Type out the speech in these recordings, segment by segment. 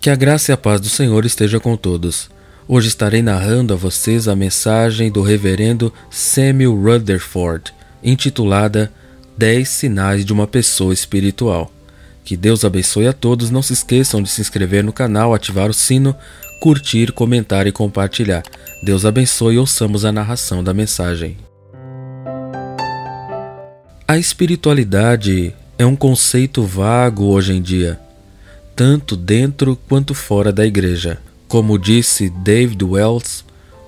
Que a graça e a paz do Senhor esteja com todos. Hoje estarei narrando a vocês a mensagem do reverendo Samuel Rutherford, intitulada 10 sinais de uma pessoa espiritual. Que Deus abençoe a todos. Não se esqueçam de se inscrever no canal, ativar o sino, curtir, comentar e compartilhar. Deus abençoe e ouçamos a narração da mensagem. A espiritualidade é um conceito vago hoje em dia, tanto dentro quanto fora da igreja. Como disse David Wells,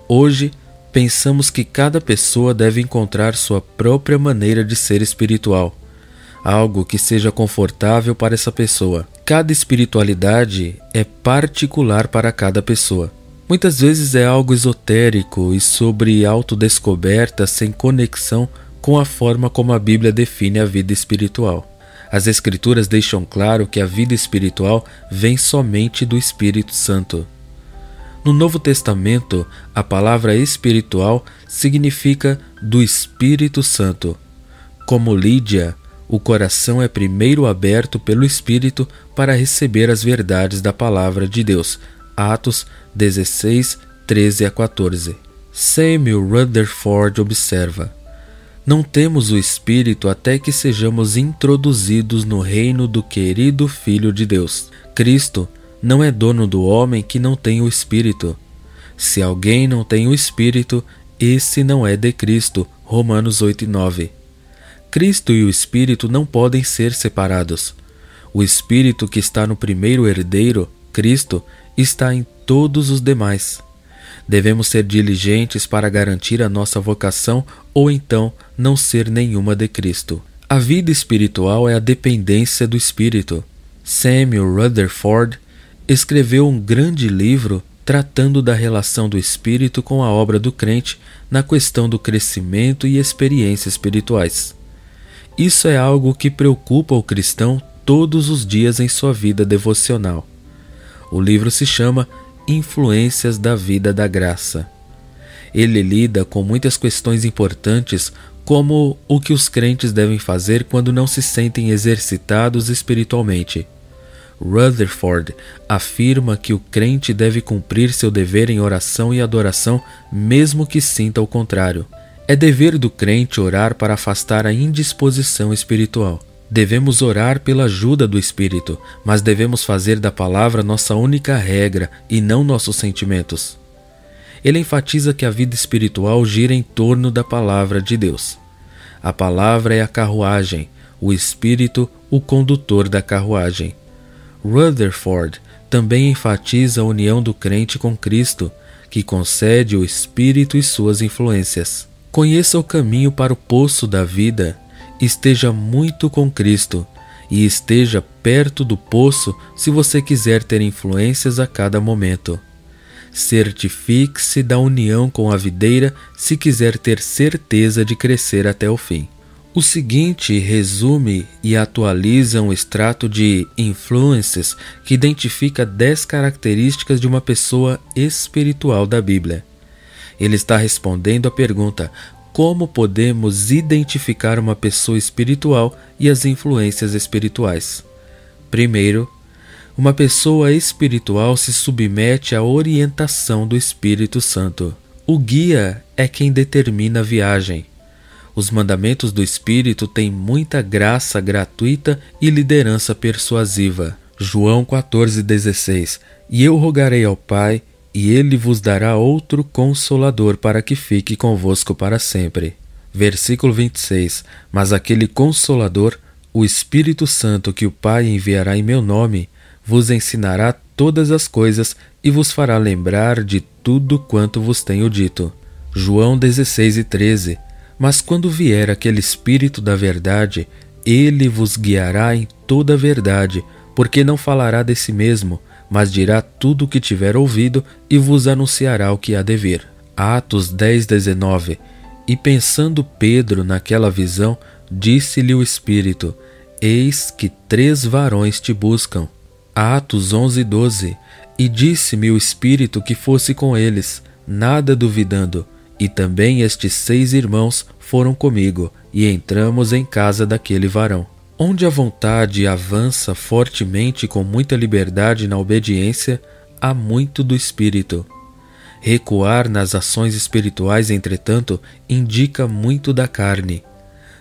hoje pensamos que cada pessoa deve encontrar sua própria maneira de ser espiritual, algo que seja confortável para essa pessoa. Cada espiritualidade é particular para cada pessoa. Muitas vezes é algo esotérico e sobre autodescoberta sem conexão com a forma como a Bíblia define a vida espiritual. As Escrituras deixam claro que a vida espiritual vem somente do Espírito Santo. No Novo Testamento, a palavra espiritual significa do Espírito Santo. Como Lídia, o coração é primeiro aberto pelo Espírito para receber as verdades da palavra de Deus. Atos 16, 13 a 14. Samuel Rutherford observa: não temos o Espírito até que sejamos introduzidos no reino do querido Filho de Deus. Cristo não é dono do homem que não tem o Espírito. Se alguém não tem o Espírito, esse não é de Cristo. Romanos 8 e 9. Cristo e o Espírito não podem ser separados. O Espírito que está no primeiro herdeiro, Cristo, está em todos os demais. Devemos ser diligentes para garantir a nossa vocação ou então não ser nenhuma de Cristo. A vida espiritual é a dependência do Espírito. Samuel Rutherford escreveu um grande livro tratando da relação do Espírito com a obra do crente na questão do crescimento e experiências espirituais. Isso é algo que preocupa o cristão todos os dias em sua vida devocional. O livro se chama Influências da Vida da Graça. Ele lida com muitas questões importantes, como o que os crentes devem fazer quando não se sentem exercitados espiritualmente. Rutherford afirma que o crente deve cumprir seu dever em oração e adoração, mesmo que sinta o contrário. É dever do crente orar para afastar a indisposição espiritual. Devemos orar pela ajuda do Espírito, mas devemos fazer da palavra nossa única regra e não nossos sentimentos. Ele enfatiza que a vida espiritual gira em torno da palavra de Deus. A palavra é a carruagem, o Espírito, o condutor da carruagem. Rutherford também enfatiza a união do crente com Cristo, que concede o Espírito e suas influências. Conheça o caminho para o poço da vida. Esteja muito com Cristo e esteja perto do poço se você quiser ter influências a cada momento. Certifique-se da união com a videira se quiser ter certeza de crescer até o fim. O seguinte resume e atualiza um extrato de Influences que identifica 10 características de uma pessoa espiritual da Bíblia. Ele está respondendo à pergunta: como podemos identificar uma pessoa espiritual e as influências espirituais? Primeiro, uma pessoa espiritual se submete à orientação do Espírito Santo. O guia é quem determina a viagem. Os mandamentos do Espírito têm muita graça gratuita e liderança persuasiva. João 14,16. E eu rogarei ao Pai, e Ele vos dará outro Consolador para que fique convosco para sempre. Versículo 26. Mas aquele Consolador, o Espírito Santo que o Pai enviará em meu nome, vos ensinará todas as coisas e vos fará lembrar de tudo quanto vos tenho dito. João 16,13. Mas quando vier aquele Espírito da verdade, Ele vos guiará em toda a verdade, porque não falará de si mesmo, mas dirá tudo o que tiver ouvido e vos anunciará o que há de vir. Atos 10:19. E pensando Pedro naquela visão, disse-lhe o Espírito: Eis que 3 varões te buscam. Atos 11:12. E disse-me o Espírito que fosse com eles, nada duvidando. E também estes 6 irmãos foram comigo, e entramos em casa daquele varão. Onde a vontade avança fortemente com muita liberdade na obediência, há muito do espírito. Recuar nas ações espirituais, entretanto, indica muito da carne.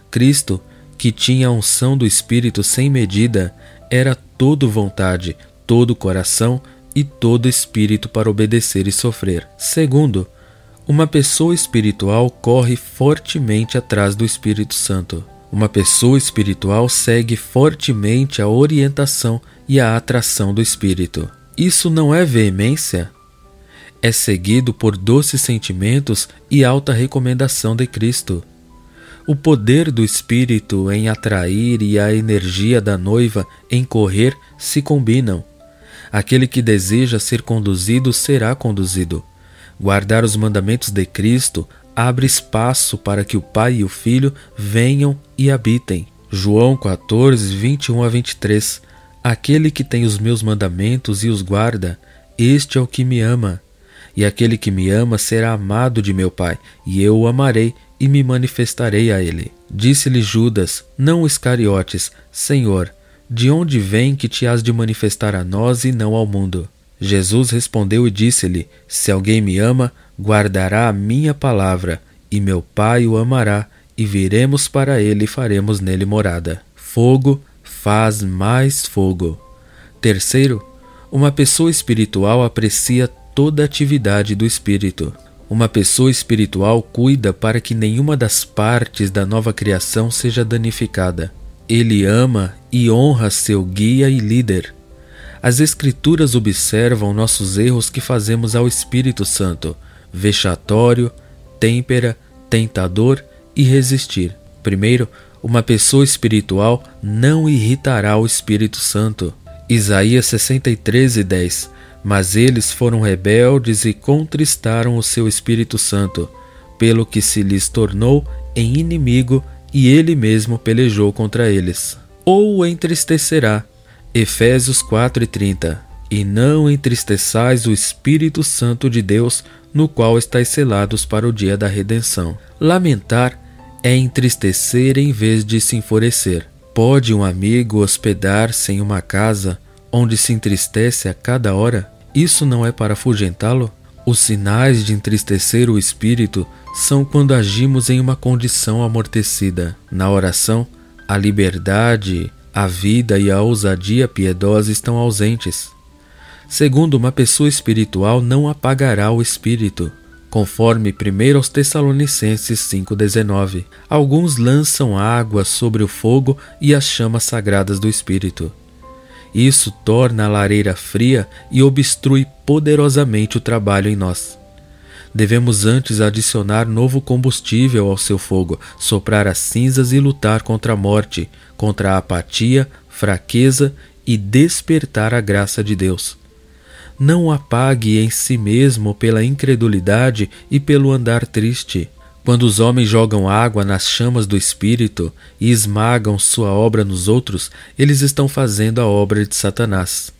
Cristo, que tinha a unção do Espírito sem medida, era todo vontade, todo coração e todo espírito para obedecer e sofrer. Segundo, uma pessoa espiritual corre fortemente atrás do Espírito Santo. Uma pessoa espiritual segue fortemente a orientação e a atração do Espírito. Isso não é veemência? É seguido por doces sentimentos e alta recomendação de Cristo. O poder do Espírito em atrair e a energia da noiva em correr se combinam. Aquele que deseja ser conduzido será conduzido. Guardar os mandamentos de Cristo abre espaço para que o Pai e o Filho venham e habitem. João 14, 21 a 23. Aquele que tem os meus mandamentos e os guarda, este é o que me ama. E aquele que me ama será amado de meu Pai, e eu o amarei e me manifestarei a ele. Disse-lhe Judas, não Iscariotes, Senhor, de onde vem que te has de manifestar a nós e não ao mundo? Jesus respondeu e disse-lhe, se alguém me ama, guardará a minha palavra, e meu Pai o amará, e viremos para ele e faremos nele morada. Fogo faz mais fogo. Terceiro, uma pessoa espiritual aprecia toda a atividade do Espírito. Uma pessoa espiritual cuida para que nenhuma das partes da nova criação seja danificada. Ele ama e honra seu guia e líder. As Escrituras observam nossos erros que fazemos ao Espírito Santo, vexatório, têmpera, tentador e resistir. Primeiro, uma pessoa espiritual não irritará o Espírito Santo. Isaías 63:10. Mas eles foram rebeldes e contristaram o seu Espírito Santo, pelo que se lhes tornou em inimigo e ele mesmo pelejou contra eles. Ou o entristecerá. Efésios 4:30. E não entristeçais o Espírito Santo de Deus, no qual estáis selados para o dia da redenção. Lamentar é entristecer em vez de se enfurecer. Pode um amigo hospedar-se em uma casa onde se entristece a cada hora? Isso não é para afugentá-lo? Os sinais de entristecer o espírito são quando agimos em uma condição amortecida. Na oração, a liberdade, a vida e a ousadia piedosa estão ausentes. Segundo, uma pessoa espiritual não apagará o espírito, conforme 1 aos Tessalonicenses 5,19. Alguns lançam água sobre o fogo e as chamas sagradas do espírito. Isso torna a lareira fria e obstrui poderosamente o trabalho em nós. Devemos antes adicionar novo combustível ao seu fogo, soprar as cinzas e lutar contra a morte, contra a apatia, fraqueza e despertar a graça de Deus. Não o apague em si mesmo pela incredulidade e pelo andar triste. Quando os homens jogam água nas chamas do Espírito e esmagam sua obra nos outros, eles estão fazendo a obra de Satanás.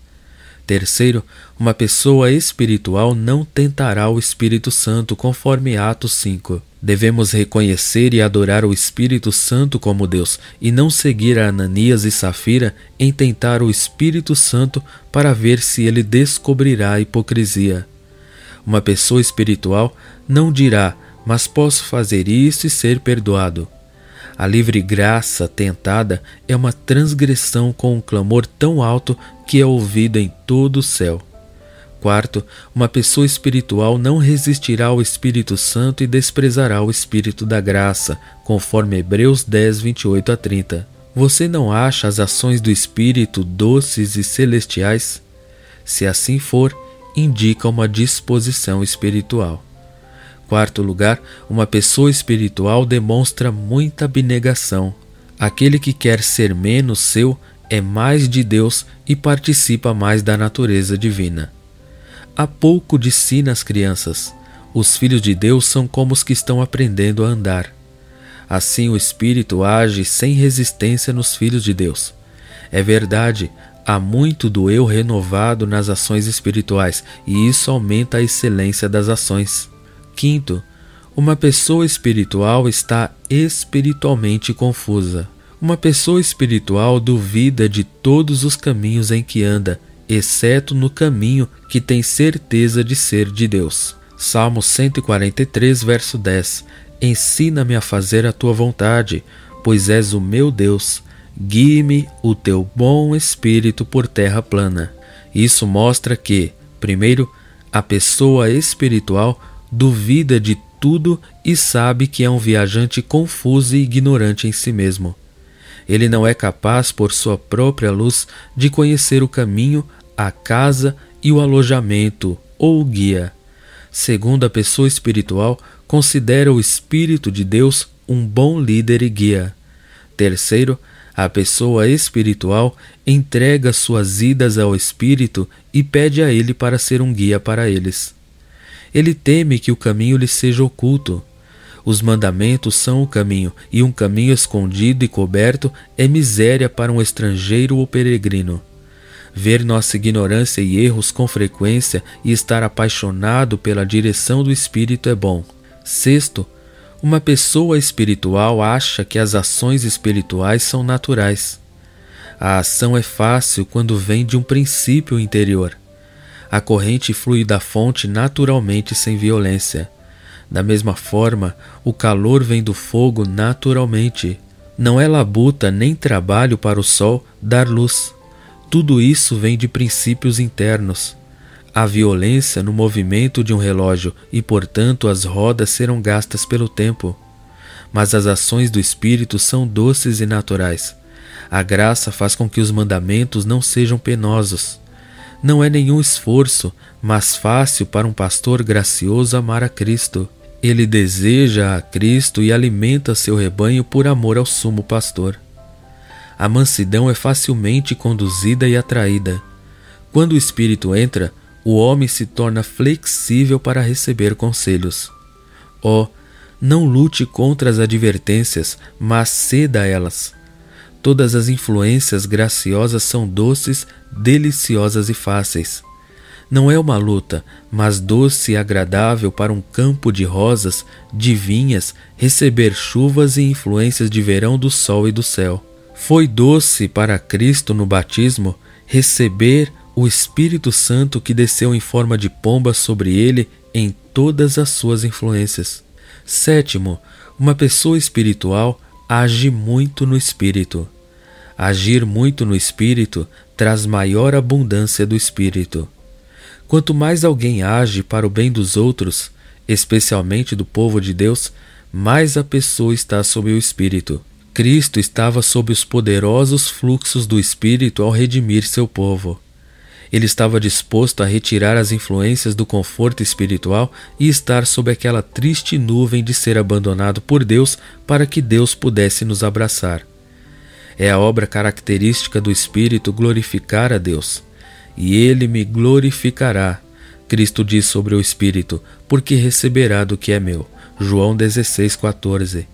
Terceiro, uma pessoa espiritual não tentará o Espírito Santo, conforme Atos 5. Devemos reconhecer e adorar o Espírito Santo como Deus, e não seguir a Ananias e Safira em tentar o Espírito Santo para ver se ele descobrirá a hipocrisia. Uma pessoa espiritual não dirá, mas posso fazer isso e ser perdoado. A livre graça tentada é uma transgressão com um clamor tão alto que é ouvido em todo o céu. Quarto, uma pessoa espiritual não resistirá ao Espírito Santo e desprezará o Espírito da graça, conforme Hebreus 10, 28 a 30. Você não acha as ações do Espírito doces e celestiais? Se assim for, indica uma disposição espiritual. Quarto lugar, uma pessoa espiritual demonstra muita abnegação. Aquele que quer ser menos seu é mais de Deus e participa mais da natureza divina. Há pouco de si nas crianças. Os filhos de Deus são como os que estão aprendendo a andar. Assim o Espírito age sem resistência nos filhos de Deus. É verdade, há muito do eu renovado nas ações espirituais e isso aumenta a excelência das ações. Quinto, uma pessoa espiritual está espiritualmente confusa. Uma pessoa espiritual duvida de todos os caminhos em que anda, exceto no caminho que tem certeza de ser de Deus. Salmo 143, verso 10. Ensina-me a fazer a tua vontade, pois és o meu Deus. Guie-me o teu bom espírito por terra plana. Isso mostra que, primeiro, a pessoa espiritual duvida de tudo e sabe que é um viajante confuso e ignorante em si mesmo. Ele não é capaz, por sua própria luz, de conhecer o caminho, a casa e o alojamento, ou o guia. Segundo, a pessoa espiritual considera o Espírito de Deus um bom líder e guia. Terceiro, a pessoa espiritual entrega suas idas ao Espírito e pede a ele para ser um guia para eles. Ele teme que o caminho lhe seja oculto. Os mandamentos são o caminho, e um caminho escondido e coberto é miséria para um estrangeiro ou peregrino. Ver nossa ignorância e erros com frequência e estar apaixonado pela direção do Espírito é bom. Sexto, uma pessoa espiritual acha que as ações espirituais são naturais. A ação é fácil quando vem de um princípio interior. A corrente flui da fonte naturalmente sem violência. Da mesma forma, o calor vem do fogo naturalmente. Não é labuta nem trabalho para o sol dar luz. Tudo isso vem de princípios internos. Há violência no movimento de um relógio e, portanto, as rodas serão gastas pelo tempo. Mas as ações do Espírito são doces e naturais. A graça faz com que os mandamentos não sejam penosos. Não é nenhum esforço, mas fácil para um pastor gracioso amar a Cristo. Ele deseja a Cristo e alimenta seu rebanho por amor ao sumo pastor. A mansidão é facilmente conduzida e atraída. Quando o Espírito entra, o homem se torna flexível para receber conselhos. Não lute contra as advertências, mas ceda a elas. Todas as influências graciosas são doces, deliciosas e fáceis. Não é uma luta, mas doce e agradável para um campo de rosas, de vinhas, receber chuvas e influências de verão do sol e do céu. Foi doce para Cristo no batismo receber o Espírito Santo que desceu em forma de pomba sobre ele em todas as suas influências. Sétimo, uma pessoa espiritual age muito no Espírito. Agir muito no Espírito traz maior abundância do Espírito. Quanto mais alguém age para o bem dos outros, especialmente do povo de Deus, mais a pessoa está sob o Espírito. Cristo estava sob os poderosos fluxos do Espírito ao redimir seu povo. Ele estava disposto a retirar as influências do conforto espiritual e estar sob aquela triste nuvem de ser abandonado por Deus para que Deus pudesse nos abraçar. É a obra característica do Espírito glorificar a Deus. E Ele me glorificará, Cristo diz sobre o Espírito, porque receberá do que é meu. João 16,14.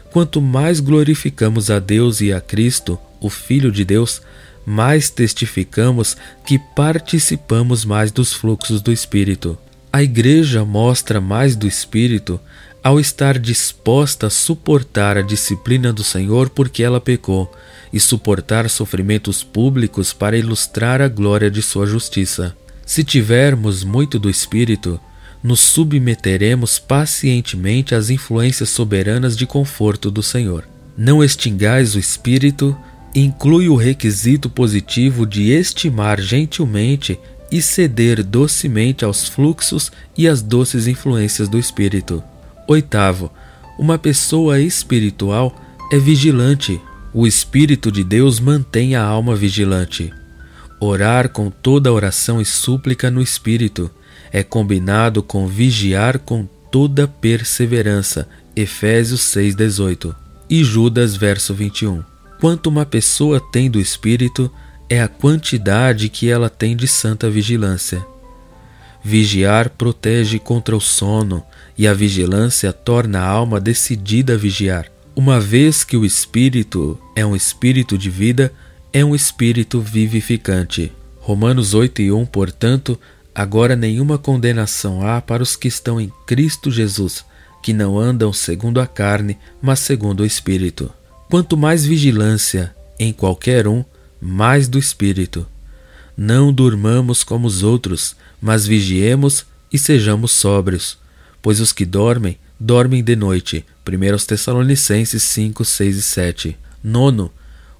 Quanto mais glorificamos a Deus e a Cristo, o Filho de Deus, mais testificamos que participamos mais dos fluxos do Espírito. A Igreja mostra mais do Espírito ao estar disposta a suportar a disciplina do Senhor porque ela pecou, e suportar sofrimentos públicos para ilustrar a glória de sua justiça. Se tivermos muito do Espírito, nos submeteremos pacientemente às influências soberanas de conforto do Senhor. Não extingais o Espírito inclui o requisito positivo de estimar gentilmente e ceder docemente aos fluxos e às doces influências do Espírito. Oitavo, uma pessoa espiritual é vigilante. O Espírito de Deus mantém a alma vigilante. Orar com toda oração e súplica no Espírito é combinado com vigiar com toda perseverança. Efésios 6,18 e Judas, verso 21. Quanto uma pessoa tem do Espírito, é a quantidade que ela tem de santa vigilância. Vigiar protege contra o sono, e a vigilância torna a alma decidida a vigiar. Uma vez que o Espírito é um Espírito de vida, é um Espírito vivificante. Romanos 8,1, portanto, agora nenhuma condenação há para os que estão em Cristo Jesus, que não andam segundo a carne, mas segundo o Espírito. Quanto mais vigilância em qualquer um, mais do Espírito. Não durmamos como os outros, mas vigiemos e sejamos sóbrios, pois os que dormem, dormem de noite. 1 Tessalonicenses 5, 6 e 7. Nono,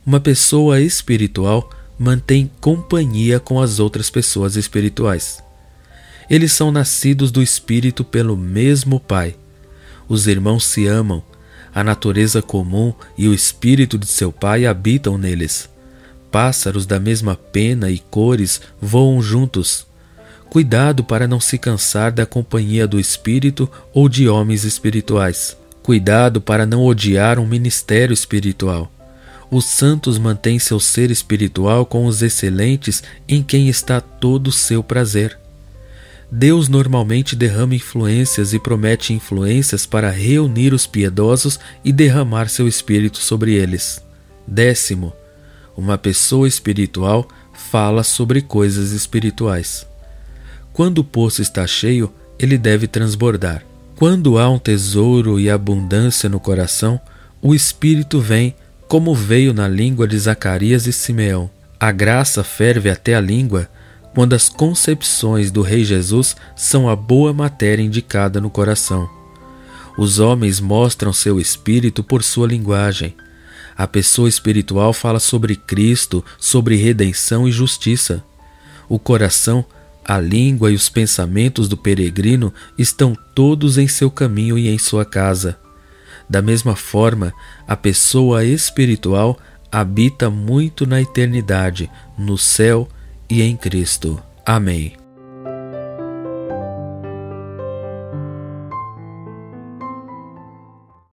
uma pessoa espiritual mantém companhia com as outras pessoas espirituais. Eles são nascidos do Espírito pelo mesmo Pai. Os irmãos se amam, a natureza comum e o Espírito de seu Pai habitam neles. Pássaros da mesma pena e cores voam juntos. Cuidado para não se cansar da companhia do Espírito ou de homens espirituais. Cuidado para não odiar um ministério espiritual. Os santos mantêm seu ser espiritual com os excelentes em quem está todo o seu prazer. Deus normalmente derrama influências e promete influências para reunir os piedosos e derramar seu Espírito sobre eles. 10º, uma pessoa espiritual fala sobre coisas espirituais. Quando o poço está cheio, ele deve transbordar. Quando há um tesouro e abundância no coração, o Espírito vem, como veio na língua de Zacarias e Simeão. A graça ferve até a língua, quando as concepções do Rei Jesus são a boa matéria indicada no coração. Os homens mostram seu espírito por sua linguagem. A pessoa espiritual fala sobre Cristo, sobre redenção e justiça. O coração, a língua e os pensamentos do peregrino estão todos em seu caminho e em sua casa. Da mesma forma, a pessoa espiritual habita muito na eternidade, no céu e em Cristo. Amém.